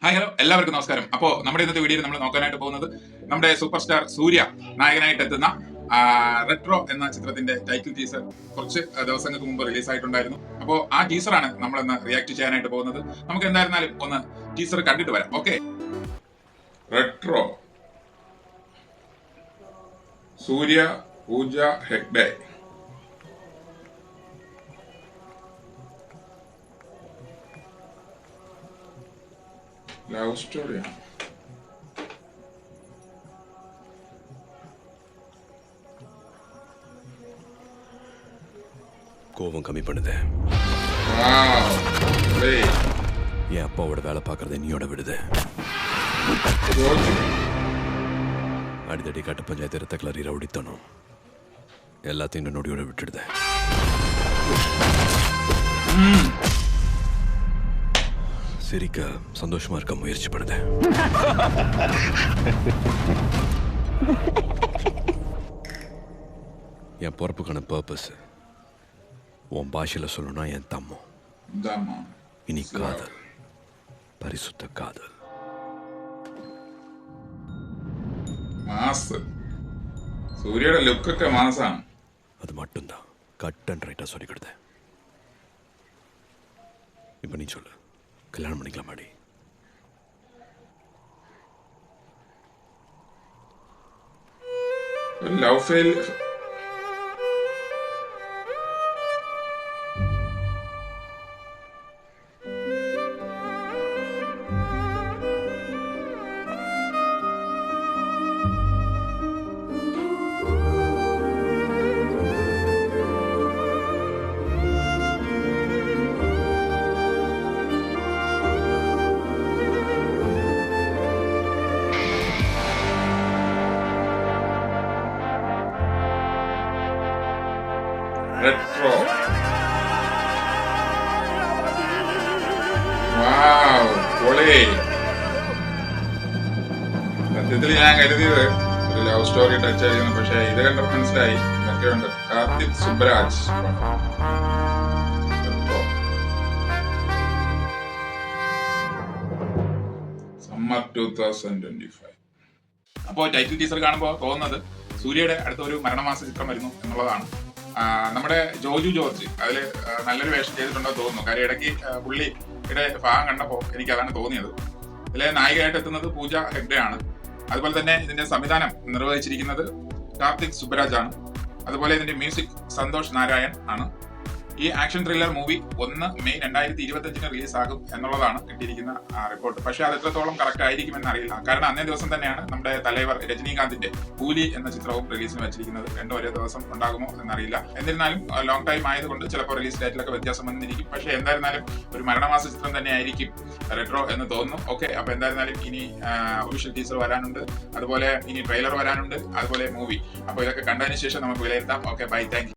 Hi hello എല്ലാവർക്കും നമസ്കാരം. അപ്പോൾ നമ്മുടെ ഇന്നത്തെ വീഡിയോയിൽ നമ്മൾ നോക്കാനായിട്ട് പോകുന്നത് നമ്മുടെ സൂപ്പർ സ്റ്റാർ സൂര്യ നായകനായിട്ട് എത്തുന്ന റെട്രോ എന്ന ചിത്രത്തിന്റെ ടൈറ്റിൽ ടീസർ കുറച്ച് ദിവസങ്ങൾക്ക് മുമ്പ് റിലീസ് ആയിട്ടുണ്ടായിരുന്നു. അപ്പോൾ ആ ടീസറാണ് നമ്മൾ ഇന്ന് റിയാക്ട് ചെയ്യാനായിട്ട് പോകുന്നത്. നമുക്ക് എന്തായിരുന്നാലും ഒന്ന് ടീസർ കണ്ടിട്ട് വരാം. ഓക്കെ, റെട്രോ, സൂര്യ, പൂജ ഹെഗ്ഡെ. ലവ് സ്റ്റോറിയാണ്. கோபம் கம்மி பண்ணுது. என் அப்பாவோட வேலை பார்க்கறத என்னையோட விடுது. அடித்தடி கட்ட பஞ்சாயத்து ரத்த கிளறி ரவுடித்தனும் எல்லாத்தையும் நொடியோட விட்டுடுது. சிரிக்க சந்தோஷமா இருக்க முயற்சி பண்ணுது. என் பொறுப்புக்கான பர்பஸ் உன் பாஷையில சொல்லணும்னா என் தம்மம். இனி காதல், பரிசுத்த காதல். സൂര്യയുടെ ലുക്കൊക്കെ മാസാണ്. அது மட்டும்தான் கட் அண்ட் ரைட்டா சொல்லி கொடுத்த. இப்ப நீ சொல்லு, கல்யாணம் பண்ணிக்கலாமாடி? Love fail retro. പൊളി. സത്യത്തിൽ ഞാൻ കരുതിയത് ഒരു ലവ് സ്റ്റോറി ടച്ച് ആയിരുന്നു, പക്ഷെ ഇത് കണ്ടപ്പോൾ മനസ്സിലായി ഇതൊക്കെ ഉണ്ട്. കാർത്തിക് സുബ്രാജ്. സമ്മർ 2025. അപ്പോൾ ടൈറ്റിൽ ടീസർ കാണുമ്പോൾ തോന്നുന്നത് സൂര്യയുടെ അടുത്ത ഒരു മരണമാസ ചിത്രം വരുന്നു എന്നുള്ളതാണ്. നമ്മുടെ ജോജു ജോർജ് അതിൽ നല്ലൊരു വേഷം ചെയ്തിട്ടുണ്ടോ തോന്നുന്നു. കാര്യം ഇടയ്ക്ക് പുള്ളിയുടെ ഭാഗം കണ്ടപ്പോൾ എനിക്ക് അതാണ് തോന്നിയത്. ഇതിലെ നായികയായിട്ട് എത്തുന്നത് പൂജ ഹെഗ്ഡെ ആണ്. അതുപോലെ തന്നെ ഇതിന്റെ സംവിധാനം നിർവഹിച്ചിരിക്കുന്നത് കാർത്തിക് സുബ്രാജ് ആണ്. അതുപോലെ ഇതിന്റെ മ്യൂസിക് സന്തോഷ് നാരായൺ ആണ്. ഈ action thriller movie 1 May 2025 release ആകും എന്നുള്ളതാണ് കിട്ടിയിരിക്കുന്ന റിപ്പോർട്ട്. പക്ഷെ അത് എത്രത്തോളം കറക്റ്റ് ആയിരിക്കുമെന്ന് അറിയില്ല. കാരണം അന്നേ ദിവസം തന്നെയാണ് നമ്മുടെ തലൈവർ രജനീകാന്തിന്റെ കൂലി എന്ന ചിത്രവും റിലീസിന് വെച്ചിരിക്കുന്നത്. രണ്ടും ഒരേ ദിവസം ഉണ്ടാകുമോ എന്നറിയില്ല. എന്നിരുന്നാലും ലോങ് ടൈം ആയതുകൊണ്ട് ചിലപ്പോൾ റിലീസ് ഡേറ്റിലൊക്കെ വ്യത്യാസം വന്നിരിക്കും. പക്ഷെ എന്തായിരുന്നാലും ഒരു മരണമാസ ചിത്രം തന്നെ ആയിരിക്കും റെട്രോ എന്ന് തോന്നുന്നു. ഓക്കെ, അപ്പൊ എന്തായിരുന്നാലും ഇനി ഒഫീഷ്യൽ ടീസർ വരാനുണ്ട്, അതുപോലെ ഇനി ട്രെയിലർ വരാനുണ്ട്, അതുപോലെ മൂവി. അപ്പൊ ഇതൊക്കെ കണ്ടതിന് ശേഷം നമുക്ക് വിലയിരുത്താം. Okay, bye, thank U.